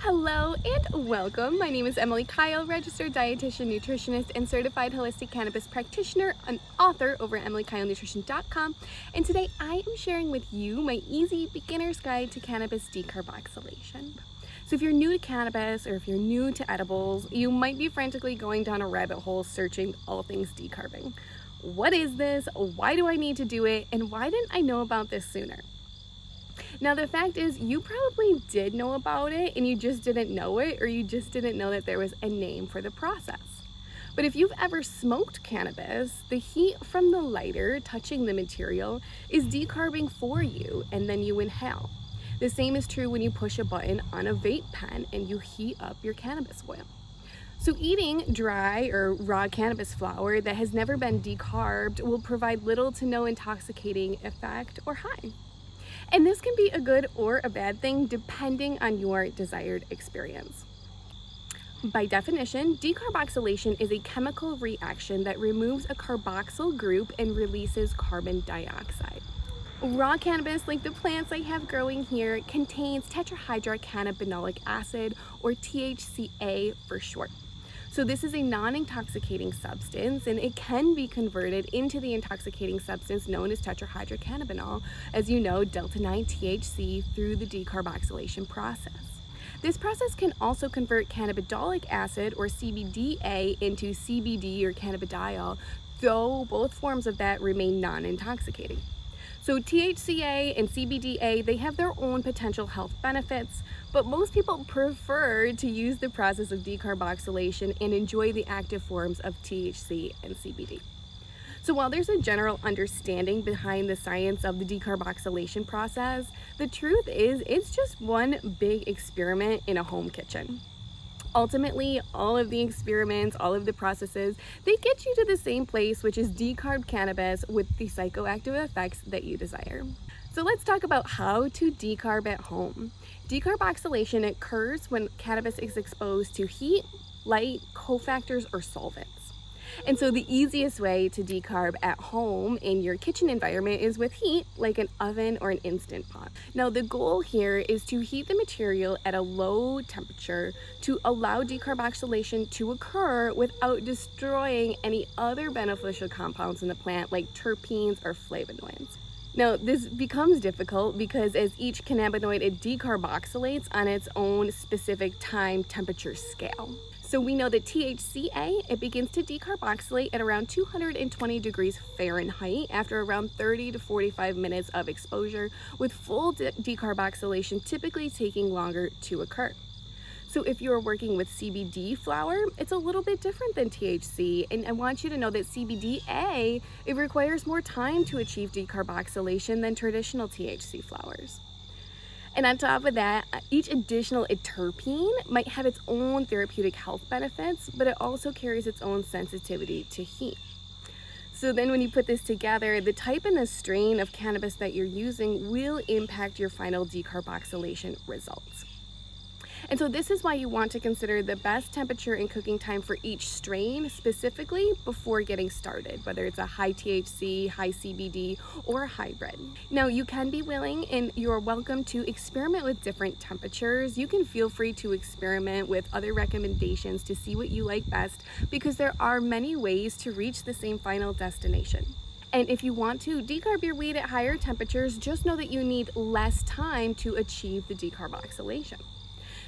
Hello and welcome. My name is Emily Kyle, registered dietitian, nutritionist, and certified holistic cannabis practitioner, an author over at emilykylenutrition.com. And today I am sharing with you my easy beginner's guide to cannabis decarboxylation. So if you're new to cannabis or if you're new to edibles, you might be frantically going down a rabbit hole searching all things decarbing. What is this? Why do I need to do it? And why didn't I know about this sooner? Now, the fact is, you probably did know about it and you just didn't know it, or you just didn't know that there was a name for the process. But if you've ever smoked cannabis, the heat from the lighter touching the material is decarbing for you, and then you inhale. The same is true when you push a button on a vape pen and you heat up your cannabis oil. So eating dry or raw cannabis flower that has never been decarbed will provide little to no intoxicating effect or high. And this can be a good or a bad thing depending on your desired experience. By definition, decarboxylation is a chemical reaction that removes a carboxyl group and releases carbon dioxide. Raw cannabis, like the plants I have growing here, contains tetrahydrocannabinolic acid, or THCA for short. So this is a non-intoxicating substance, and it can be converted into the intoxicating substance known as tetrahydrocannabinol, as you know, delta-9 THC, through the decarboxylation process. This process can also convert cannabidiolic acid, or CBDA, into CBD, or cannabidiol, though both forms of that remain non-intoxicating. So THCA and CBDA, they have their own potential health benefits, but most people prefer to use the process of decarboxylation and enjoy the active forms of THC and CBD. So while there's a general understanding behind the science of the decarboxylation process, the truth is it's just one big experiment in a home kitchen. Ultimately, all of the experiments, all of the processes, they get you to the same place, which is decarb cannabis with the psychoactive effects that you desire. So let's talk about how to decarb at home. Decarboxylation occurs when cannabis is exposed to heat, light, cofactors, or solvents. And so the easiest way to decarb at home in your kitchen environment is with heat, like an oven or an Instant Pot. Now, the goal here is to heat the material at a low temperature to allow decarboxylation to occur without destroying any other beneficial compounds in the plant, like terpenes or flavonoids. Now, this becomes difficult because as each cannabinoid, it decarboxylates on its own specific time temperature scale. So we know that THCA, it begins to decarboxylate at around 220 degrees Fahrenheit after around 30 to 45 minutes of exposure, with full decarboxylation typically taking longer to occur. So if you're working with CBD flower, it's a little bit different than THC, and I want you to know that CBDA, it requires more time to achieve decarboxylation than traditional THC flowers. And on top of that, each additional terpene might have its own therapeutic health benefits, but it also carries its own sensitivity to heat. So then when you put this together, the type and the strain of cannabis that you're using will impact your final decarboxylation results. And so this is why you want to consider the best temperature and cooking time for each strain specifically before getting started, whether it's a high THC, high CBD, or a hybrid. Now, you can be willing and you're welcome to experiment with different temperatures. You can feel free to experiment with other recommendations to see what you like best, because there are many ways to reach the same final destination. And if you want to decarb your weed at higher temperatures, just know that you need less time to achieve the decarboxylation.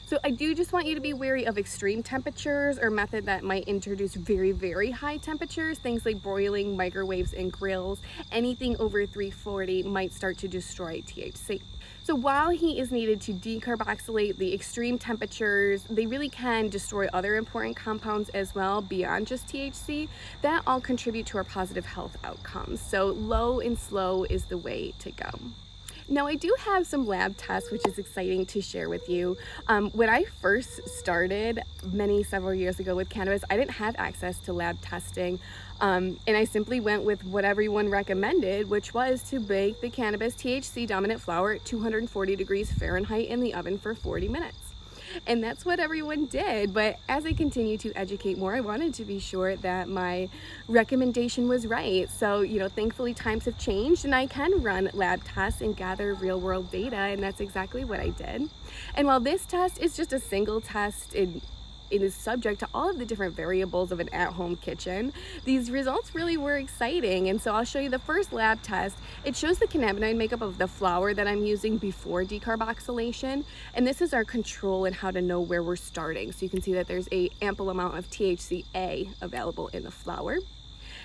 So I do just want you to be wary of extreme temperatures or method that might introduce very, very high temperatures. Things like broiling, microwaves, and grills. Anything over 340 might start to destroy THC. So while heat is needed to decarboxylate, the extreme temperatures, they really can destroy other important compounds as well beyond just THC. That all contribute to our positive health outcomes. So low and slow is the way to go. Now, I do have some lab tests, which is exciting to share with you. When I first started several years ago with cannabis, I didn't have access to lab testing, and I simply went with what everyone recommended, which was to bake the cannabis THC dominant flower at 240 degrees Fahrenheit in the oven for 40 minutes. And that's what everyone did. But as I continue to educate more, I wanted to be sure that my recommendation was right. So, thankfully times have changed and I can run lab tests and gather real world data, and that's exactly what I did. And while this test is just a single test, it is subject to all of the different variables of an at-home kitchen, these results really were exciting. And so I'll show you the first lab test. It shows the cannabinoid makeup of the flower that I'm using before decarboxylation, and this is our control and how to know where we're starting. So you can see that there's an ample amount of THCA available in the flower.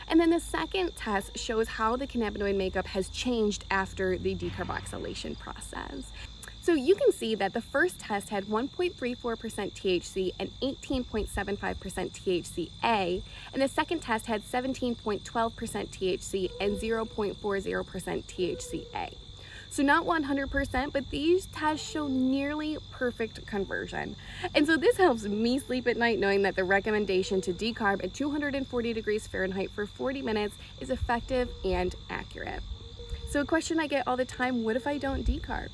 And then the second test shows how the cannabinoid makeup has changed after the decarboxylation process. So you can see that the first test had 1.34% THC and 18.75% THCA, and the second test had 17.12% THC and 0.40% THCA. So not 100%, but these tests show nearly perfect conversion. And so this helps me sleep at night knowing that the recommendation to decarb at 240 degrees Fahrenheit for 40 minutes is effective and accurate. So a question I get all the time, what if I don't decarb?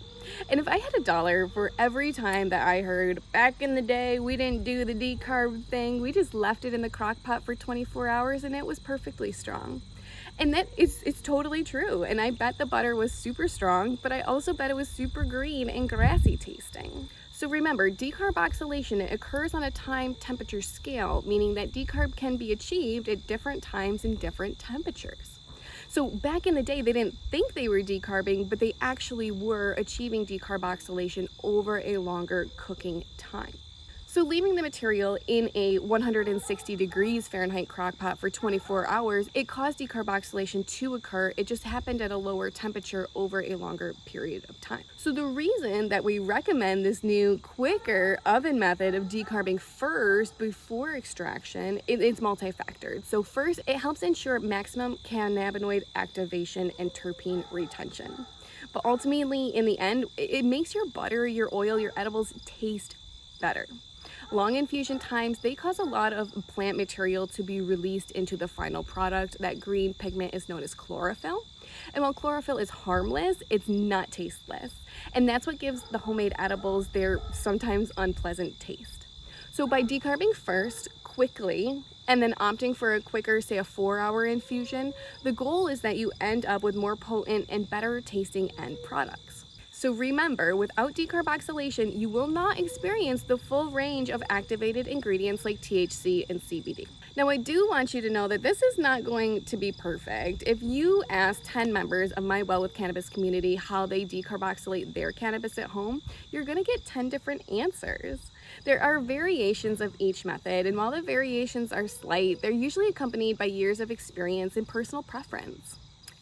And if I had $1 for every time that I heard, back in the day, we didn't do the decarb thing, we just left it in the crock pot for 24 hours and it was perfectly strong. And that it's totally true. And I bet the butter was super strong, but I also bet it was super green and grassy tasting. So remember, decarboxylation occurs on a time temperature scale, meaning that decarb can be achieved at different times and different temperatures. So back in the day, they didn't think they were decarbing, but they actually were achieving decarboxylation over a longer cooking time. So leaving the material in a 160 degrees Fahrenheit crock pot for 24 hours, it caused decarboxylation to occur. It just happened at a lower temperature over a longer period of time. So the reason that we recommend this new, quicker oven method of decarbing first before extraction, it's multifactored. So first, it helps ensure maximum cannabinoid activation and terpene retention. But ultimately, in the end, it makes your butter, your oil, your edibles taste better. Long infusion times, they cause a lot of plant material to be released into the final product. That green pigment is known as chlorophyll. And while chlorophyll is harmless, it's not tasteless. And that's what gives the homemade edibles their sometimes unpleasant taste. So by decarbing first, quickly, and then opting for a quicker, say a 4-hour infusion, the goal is that you end up with more potent and better tasting end products. So remember, without decarboxylation, you will not experience the full range of activated ingredients like THC and CBD. Now, I do want you to know that this is not going to be perfect. If you ask 10 members of my Well with Cannabis community how they decarboxylate their cannabis at home, you're going to get 10 different answers. There are variations of each method, and while the variations are slight, they're usually accompanied by years of experience and personal preference.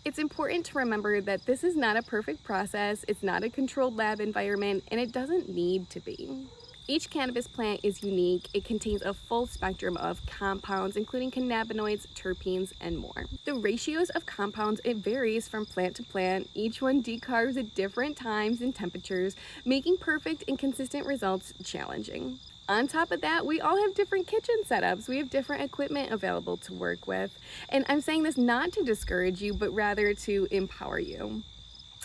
It's important to remember that this is not a perfect process, it's not a controlled lab environment, and it doesn't need to be. Each cannabis plant is unique. It contains a full spectrum of compounds, including cannabinoids, terpenes, and more. The ratios of compounds, it varies from plant to plant. Each one decarbs at different times and temperatures, making perfect and consistent results challenging. On top of that, we all have different kitchen setups. We have different equipment available to work with. And I'm saying this not to discourage you, but rather to empower you.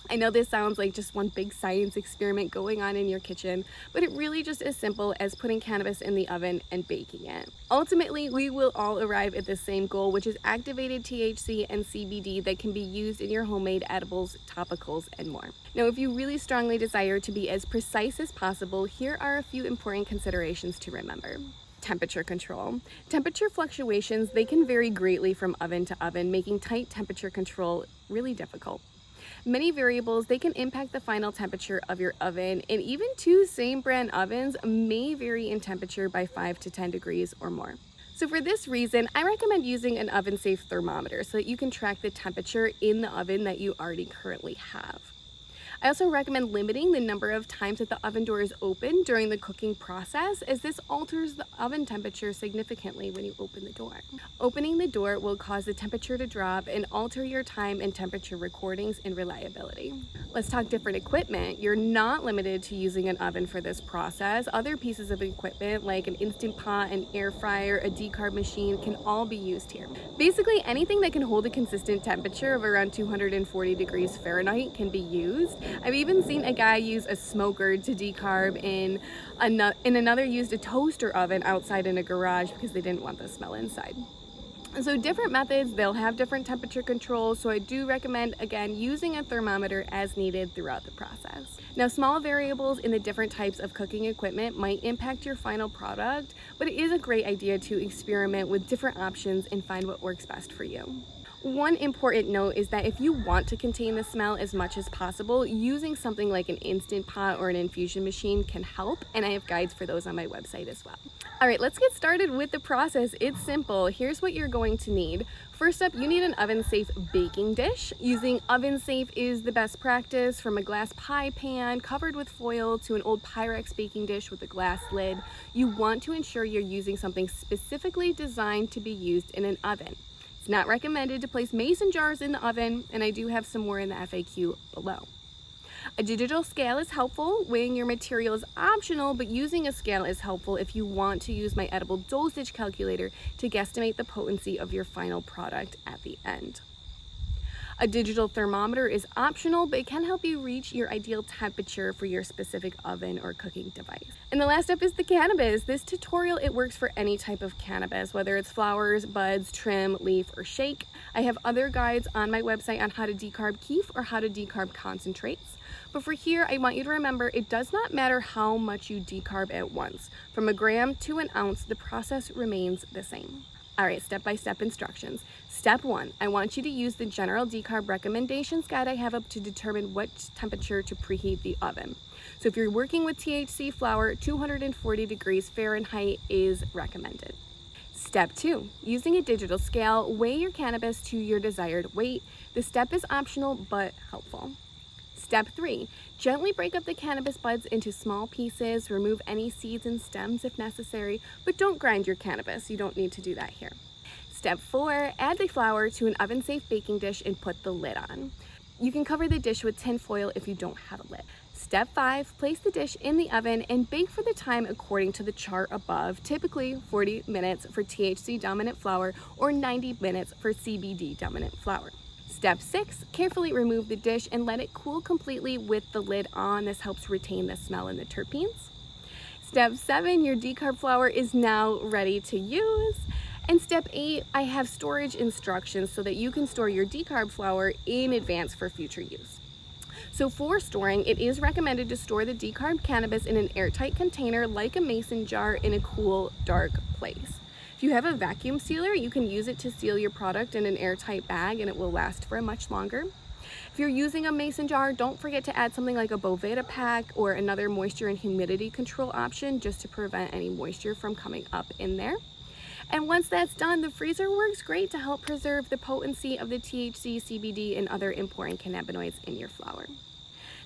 I know this sounds like just one big science experiment going on in your kitchen, but it really just as simple as putting cannabis in the oven and baking it. Ultimately, we will all arrive at the same goal, which is activated THC and CBD that can be used in your homemade edibles, topicals, and more. Now, if you really strongly desire to be as precise as possible, here are a few important considerations to remember. Temperature control. Temperature fluctuations, they can vary greatly from oven to oven, making tight temperature control really difficult. Many variables, they can impact the final temperature of your oven, and even two same brand ovens may vary in temperature by 5 to 10 degrees or more. So for this reason, I recommend using an oven-safe thermometer so that you can track the temperature in the oven that you already currently have. I also recommend limiting the number of times that the oven door is open during the cooking process, as this alters the oven temperature significantly when you open the door. Opening the door will cause the temperature to drop and alter your time and temperature recordings and reliability. Let's talk different equipment. You're not limited to using an oven for this process. Other pieces of equipment like an Instant Pot, an air fryer, a decarb machine can all be used here. Basically, anything that can hold a consistent temperature of around 240 degrees Fahrenheit can be used. I've even seen a guy use a smoker to decarb, and another used a toaster oven outside in a garage because they didn't want the smell inside. And so different methods, they'll have different temperature controls, so I do recommend, again, using a thermometer as needed throughout the process. Now, small variables in the different types of cooking equipment might impact your final product, but it is a great idea to experiment with different options and find what works best for you. One important note is that if you want to contain the smell as much as possible, using something like an Instant Pot or an infusion machine can help, and I have guides for those on my website as well. All right, let's get started with the process. It's simple. Here's what you're going to need. First up, you need an oven-safe baking dish. Using oven-safe is the best practice, from a glass pie pan covered with foil to an old Pyrex baking dish with a glass lid. You want to ensure you're using something specifically designed to be used in an oven. It's not recommended to place mason jars in the oven, and I do have some more in the FAQ below. A digital scale is helpful. Weighing your material is optional, but using a scale is helpful if you want to use my edible dosage calculator to guesstimate the potency of your final product at the end. A digital thermometer is optional, but it can help you reach your ideal temperature for your specific oven or cooking device. And the last step is the cannabis. This tutorial, it works for any type of cannabis, whether it's flowers, buds, trim, leaf, or shake. I have other guides on my website on how to decarb keef or how to decarb concentrates. But for here, I want you to remember it does not matter how much you decarb at once. From a gram to an ounce, the process remains the same. All right, step-by-step instructions. Step 1, I want you to use the general decarb recommendations guide I have up to determine what temperature to preheat the oven. So if you're working with THC flower, 240 degrees Fahrenheit is recommended. Step 2, using a digital scale, weigh your cannabis to your desired weight. This step is optional but helpful. Step 3, gently break up the cannabis buds into small pieces, remove any seeds and stems if necessary, but don't grind your cannabis. You don't need to do that here. Step 4, add the flower to an oven-safe baking dish and put the lid on. You can cover the dish with tin foil if you don't have a lid. Step 5, place the dish in the oven and bake for the time according to the chart above, typically 40 minutes for THC dominant flower or 90 minutes for CBD dominant flower. Step 6, carefully remove the dish and let it cool completely with the lid on. This helps retain the smell and the terpenes. Step 7, your decarb flower is now ready to use. And step 8, I have storage instructions so that you can store your decarb flower in advance for future use. So for storing, it is recommended to store the decarb cannabis in an airtight container like a mason jar in a cool, dark place. If you have a vacuum sealer, you can use it to seal your product in an airtight bag and it will last for much longer. If you're using a mason jar, don't forget to add something like a Boveda pack or another moisture and humidity control option just to prevent any moisture from coming up in there. And once that's done, the freezer works great to help preserve the potency of the THC, CBD, and other important cannabinoids in your flower.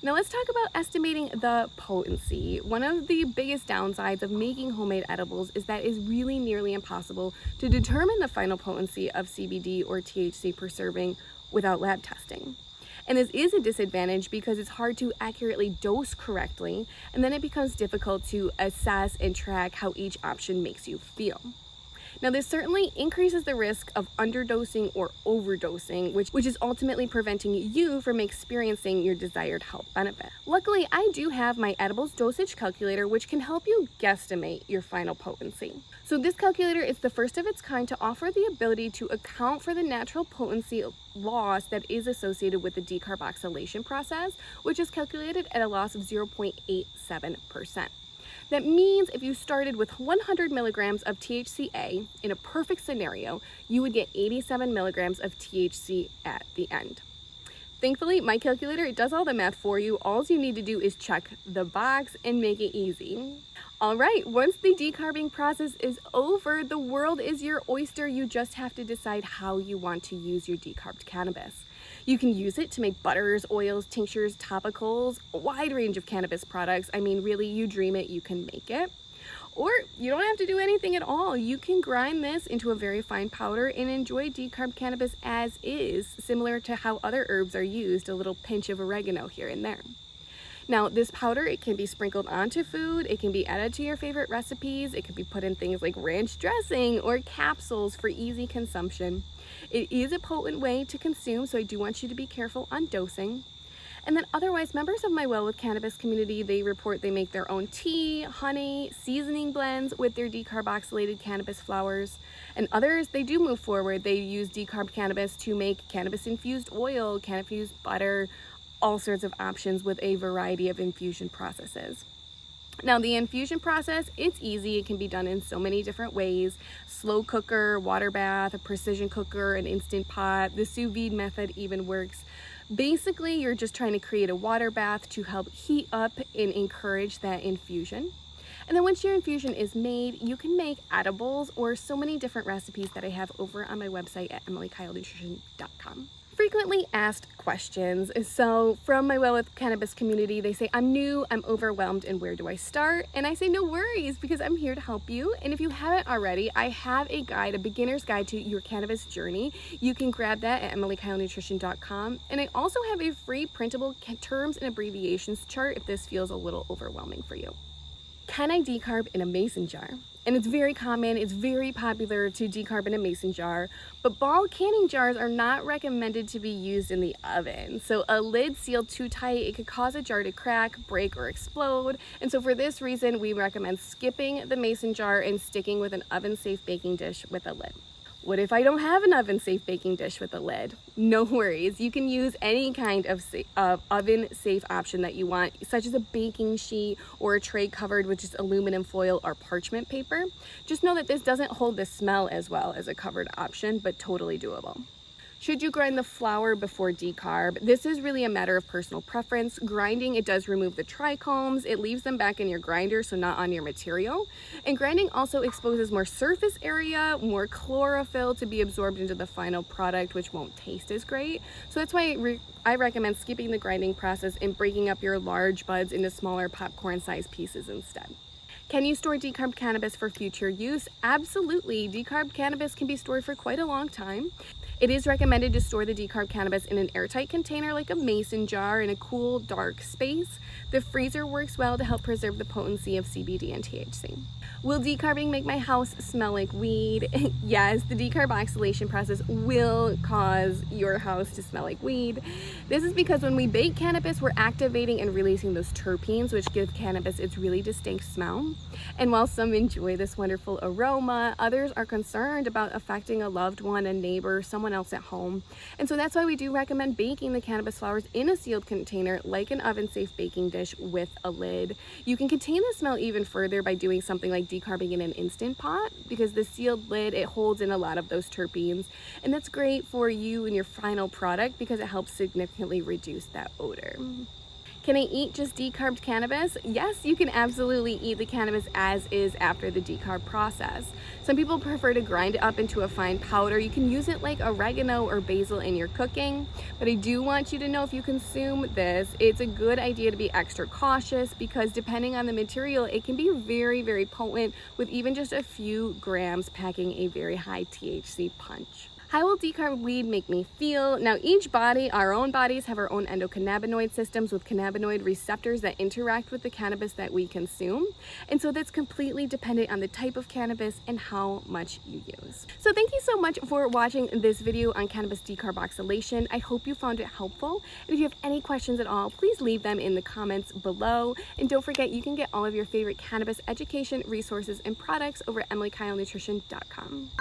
Now let's talk about estimating the potency. One of the biggest downsides of making homemade edibles is that it's really nearly impossible to determine the final potency of CBD or THC per serving without lab testing. And this is a disadvantage because it's hard to accurately dose correctly, and then it becomes difficult to assess and track how each option makes you feel. Now, this certainly increases the risk of underdosing or overdosing, which is ultimately preventing you from experiencing your desired health benefit. Luckily, I do have my edibles dosage calculator, which can help you guesstimate your final potency. So this calculator is the first of its kind to offer the ability to account for the natural potency loss that is associated with the decarboxylation process, which is calculated at a loss of 0.87%. That means if you started with 100 milligrams of THCA, in a perfect scenario, you would get 87 milligrams of THC at the end. Thankfully, my calculator, it does all the math for you. All you need to do is check the box and make it easy. All right, once the decarbing process is over, the world is your oyster. You just have to decide how you want to use your decarbed cannabis. You can use it to make butters, oils, tinctures, topicals, a wide range of cannabis products. I mean, really, you dream it, you can make it. Or you don't have to do anything at all. You can grind this into a very fine powder and enjoy decarb cannabis as is, similar to how other herbs are used, a little pinch of oregano here and there. Now, this powder, it can be sprinkled onto food, it can be added to your favorite recipes, it can be put in things like ranch dressing or capsules for easy consumption. It is a potent way to consume, so I do want you to be careful on dosing. And then otherwise, members of my Well with Cannabis community, they report they make their own tea, honey, seasoning blends with their decarboxylated cannabis flowers. And others, they do move forward. They use decarb cannabis to make cannabis-infused oil, cannabis-infused butter, all sorts of options with a variety of infusion processes. Now the infusion process, it's easy. It can be done in so many different ways. Slow cooker, water bath, a precision cooker, an instant pot. The sous vide method even works. Basically, you're just trying to create a water bath to help heat up and encourage that infusion. And then once your infusion is made, you can make edibles or so many different recipes that I have over on my website at emilykylenutrition.com. Frequently asked questions. So from my Well with Cannabis community, they say, I'm new, I'm overwhelmed, and where do I start? And I say, no worries, because I'm here to help you. And if you haven't already, I have a guide, a beginner's guide to your cannabis journey. You can grab that at emilykylenutrition.com. And I also have a free printable terms and abbreviations chart if this feels a little overwhelming for you. Can I decarb in a mason jar? And it's very common, it's very popular to decarb in a mason jar, but ball canning jars are not recommended to be used in the oven. So a lid sealed too tight, it could cause a jar to crack, break, or explode. And so for this reason, we recommend skipping the mason jar and sticking with an oven-safe baking dish with a lid. What if I don't have an oven-safe baking dish with a lid? No worries, you can use any kind of oven-safe option that you want, such as a baking sheet or a tray covered with just aluminum foil or parchment paper. Just know that this doesn't hold the smell as well as a covered option, but totally doable. Should you grind the flour before decarb? This is really a matter of personal preference. Grinding, it does remove the trichomes. It leaves them back in your grinder, so not on your material. And grinding also exposes more surface area, more chlorophyll to be absorbed into the final product, which won't taste as great. So that's why I recommend skipping the grinding process and breaking up your large buds into smaller popcorn-sized pieces instead. Can you store decarb cannabis for future use? Absolutely. Decarb cannabis can be stored for quite a long time. It is recommended to store the decarb cannabis in an airtight container like a mason jar in a cool, dark space. The freezer works well to help preserve the potency of CBD and THC. Will decarbing make my house smell like weed? Yes, the decarboxylation process will cause your house to smell like weed. This is because when we bake cannabis, we're activating and releasing those terpenes, which give cannabis its really distinct smell. And while some enjoy this wonderful aroma, others are concerned about affecting a loved one, a neighbor, someone else at home. And so that's why we do recommend baking the cannabis flowers in a sealed container like an oven-safe baking dish with a lid. You can contain the smell even further by doing something like decarbing in an instant pot, because the sealed lid, it holds in a lot of those terpenes, and that's great for you and your final product because it helps significantly reduce that odor. Can I eat just decarbed cannabis? Yes, you can absolutely eat the cannabis as is after the decarb process. Some people prefer to grind it up into a fine powder. You can use it like oregano or basil in your cooking, but I do want you to know if you consume this, it's a good idea to be extra cautious because depending on the material, it can be very, very potent with even just a few grams packing a very high THC punch. How will decarb weed make me feel? Now each body, our own bodies have our own endocannabinoid systems with cannabinoid receptors that interact with the cannabis that we consume. And so that's completely dependent on the type of cannabis and how much you use. So thank you so much for watching this video on cannabis decarboxylation. I hope you found it helpful. And if you have any questions at all, please leave them in the comments below. And don't forget, you can get all of your favorite cannabis education, resources, and products over at emilykylenutrition.com.